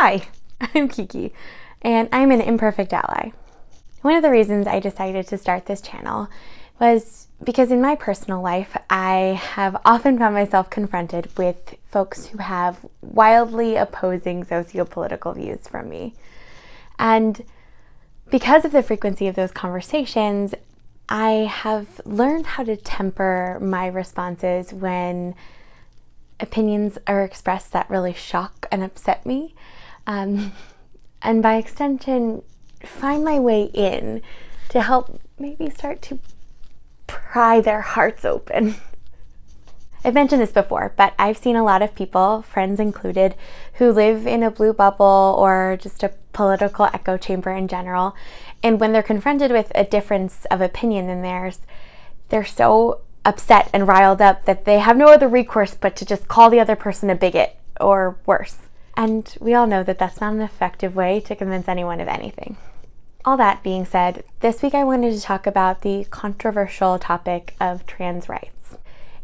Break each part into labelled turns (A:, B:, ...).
A: Hi, I'm Kiki, and I'm an imperfect ally. One of the reasons I decided to start this channel was because in my personal life, I have often found myself confronted with folks who have wildly opposing sociopolitical views from me. And because of the frequency of those conversations, I have learned how to temper my responses when opinions are expressed that really shock and upset me. And by extension, find my way in to help maybe start to pry their hearts open. I've mentioned this before, but I've seen a lot of people, friends included, who live in a blue bubble or just a political echo chamber in general. And when they're confronted with a difference of opinion than theirs, they're so upset and riled up that they have no other recourse but to just call the other person a bigot or worse. And we all know that that's not an effective way to convince anyone of anything. All that being said, this week I wanted to talk about the controversial topic of trans rights,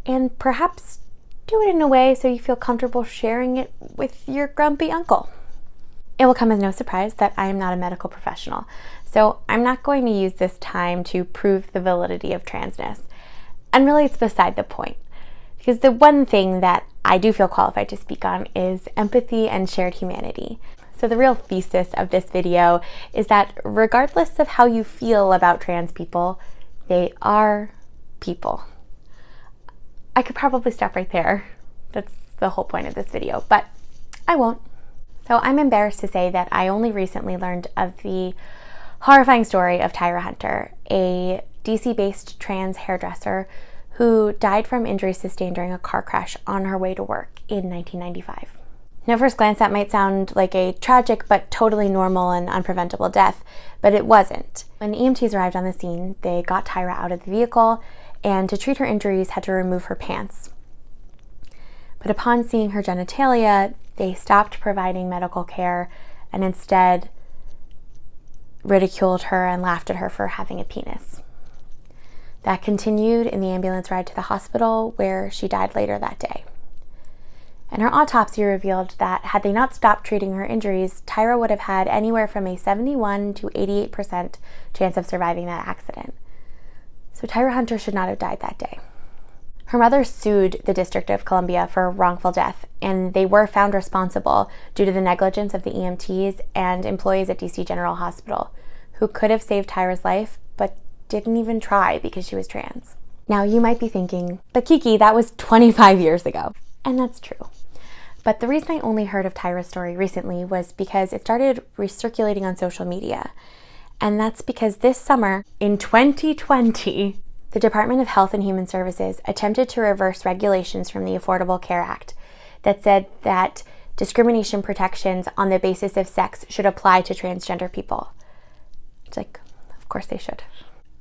A: and perhaps do it in a way so you feel comfortable sharing it with your grumpy uncle. It will come as no surprise that I am not a medical professional, so I'm not going to use this time to prove the validity of transness. And really, it's beside the point, because the one thing that I do feel qualified to speak on is empathy and shared humanity. So the real thesis of this video is that regardless of how you feel about trans people, they are people. I could probably stop right there. That's the whole point of this video, but I won't. So I'm embarrassed to say that I only recently learned of the horrifying story of Tyra Hunter, a DC-based trans hairdresser who died from injuries sustained during a car crash on her way to work in 1995. Now, at first glance, that might sound like a tragic but totally normal and unpreventable death, but it wasn't. When EMTs arrived on the scene, they got Tyra out of the vehicle and to treat her injuries had to remove her pants. But upon seeing her genitalia, they stopped providing medical care and instead ridiculed her and laughed at her for having a penis. That continued in the ambulance ride to the hospital, where she died later that day. And her autopsy revealed that had they not stopped treating her injuries, Tyra would have had anywhere from a 71 to 88% chance of surviving that accident. So Tyra Hunter should not have died that day. Her mother sued the District of Columbia for wrongful death, and they were found responsible due to the negligence of the EMTs and employees at DC General Hospital, who could have saved Tyra's life, but didn't even try because she was trans. Now you might be thinking, but Kiki, that was 25 years ago. And that's true. But the reason I only heard of Tyra's story recently was because it started recirculating on social media. And that's because this summer, in 2020, the Department of Health and Human Services attempted to reverse regulations from the Affordable Care Act that said that discrimination protections on the basis of sex should apply to transgender people. It's like, of course they should.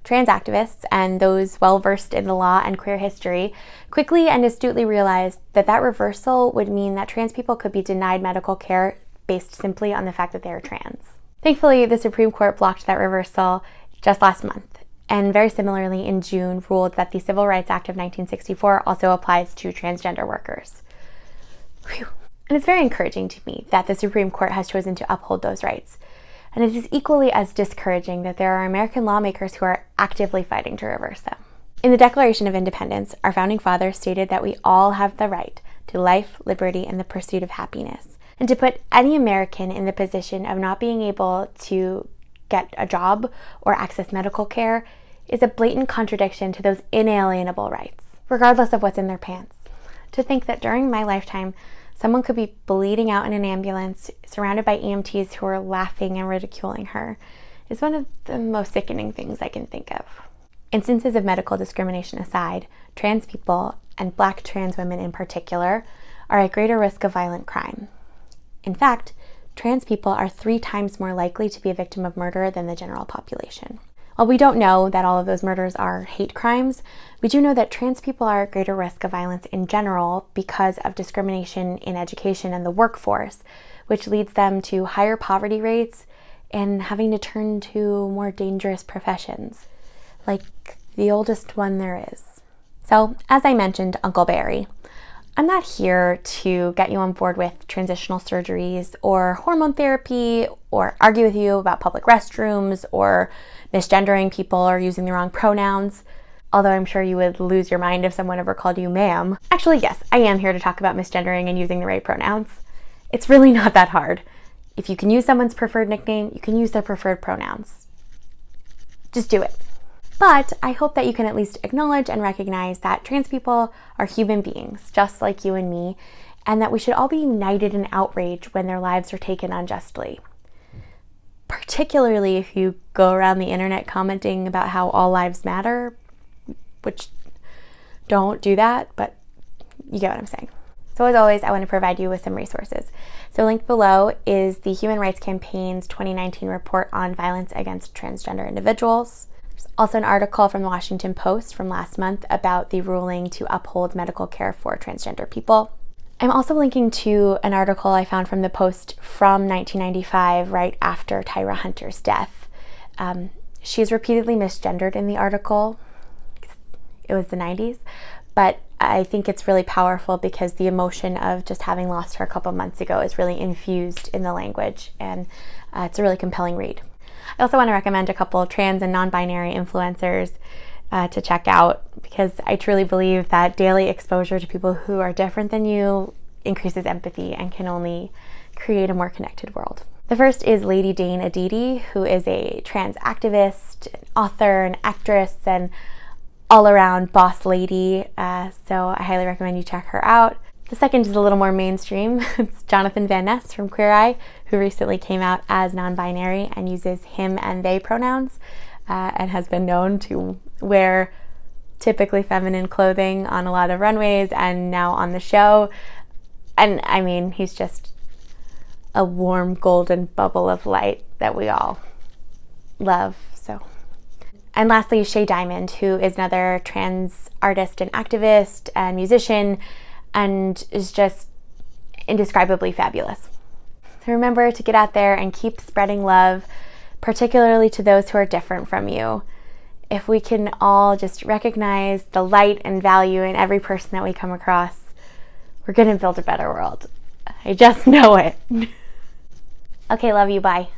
A: Trans activists and those well-versed in the law and queer history quickly and astutely realized that that reversal would mean that trans people could be denied medical care based simply on the fact that they are trans. Thankfully, the Supreme Court blocked that reversal just last month, and very similarly in June ruled that the Civil Rights Act of 1964 also applies to transgender workers. Whew. And it's very encouraging to me that the Supreme Court has chosen to uphold those rights. And it is equally as discouraging that there are American lawmakers who are actively fighting to reverse them. In the Declaration of Independence, our founding fathers stated that we all have the right to life, liberty, and the pursuit of happiness. And to put any American in the position of not being able to get a job or access medical care is a blatant contradiction to those inalienable rights, regardless of what's in their pants. To think that during my lifetime, someone could be bleeding out in an ambulance, surrounded by EMTs who are laughing and ridiculing her, is one of the most sickening things I can think of. Instances of medical discrimination aside, trans people, and Black trans women in particular, are at greater risk of violent crime. In fact, trans people are 3 times more likely to be a victim of murder than the general population. While we don't know that all of those murders are hate crimes, we do know that trans people are at greater risk of violence in general because of discrimination in education and the workforce, which leads them to higher poverty rates and having to turn to more dangerous professions, like the oldest one there is. So, as I mentioned, Uncle Barry. I'm not here to get you on board with transitional surgeries or hormone therapy or argue with you about public restrooms or misgendering people or using the wrong pronouns, although I'm sure you would lose your mind if someone ever called you ma'am. Actually, yes, I am here to talk about misgendering and using the right pronouns. It's really not that hard. If you can use someone's preferred nickname, you can use their preferred pronouns. Just do it. But I hope that you can at least acknowledge and recognize that trans people are human beings, just like you and me, and that we should all be united in outrage when their lives are taken unjustly. Particularly if you go around the internet commenting about how all lives matter, which don't do that, but you get what I'm saying. So as always, I want to provide you with some resources. So linked below is the Human Rights Campaign's 2019 report on violence against transgender individuals. There's also an article from the Washington Post from last month about the ruling to uphold medical care for transgender people. I'm also linking to an article I found from the Post from 1995, right after Tyra Hunter's death. She's repeatedly misgendered in the article. It was the 90s, but I think it's really powerful because the emotion of just having lost her a couple months ago is really infused in the language, and it's a really compelling read. I also want to recommend a couple of trans and non-binary influencers to check out, because I truly believe that daily exposure to people who are different than you increases empathy and can only create a more connected world. The first is Lady Dane Aditi, who is a trans activist, an author, an actress, and all-around boss lady, so I highly recommend you check her out. The second is a little more mainstream. It's Jonathan Van Ness from Queer Eye, who recently came out as non-binary and uses him and they pronouns, and has been known to wear typically feminine clothing on a lot of runways and now on the show. And I mean, he's just a warm golden bubble of light that we all love. And lastly, Shay Diamond, who is another trans artist and activist and musician and is just indescribably fabulous. So remember to get out there and keep spreading love, particularly to those who are different from you. If we can all just recognize the light and value in every person that we come across, we're going to build a better world. I just know it. Okay, love you. Bye.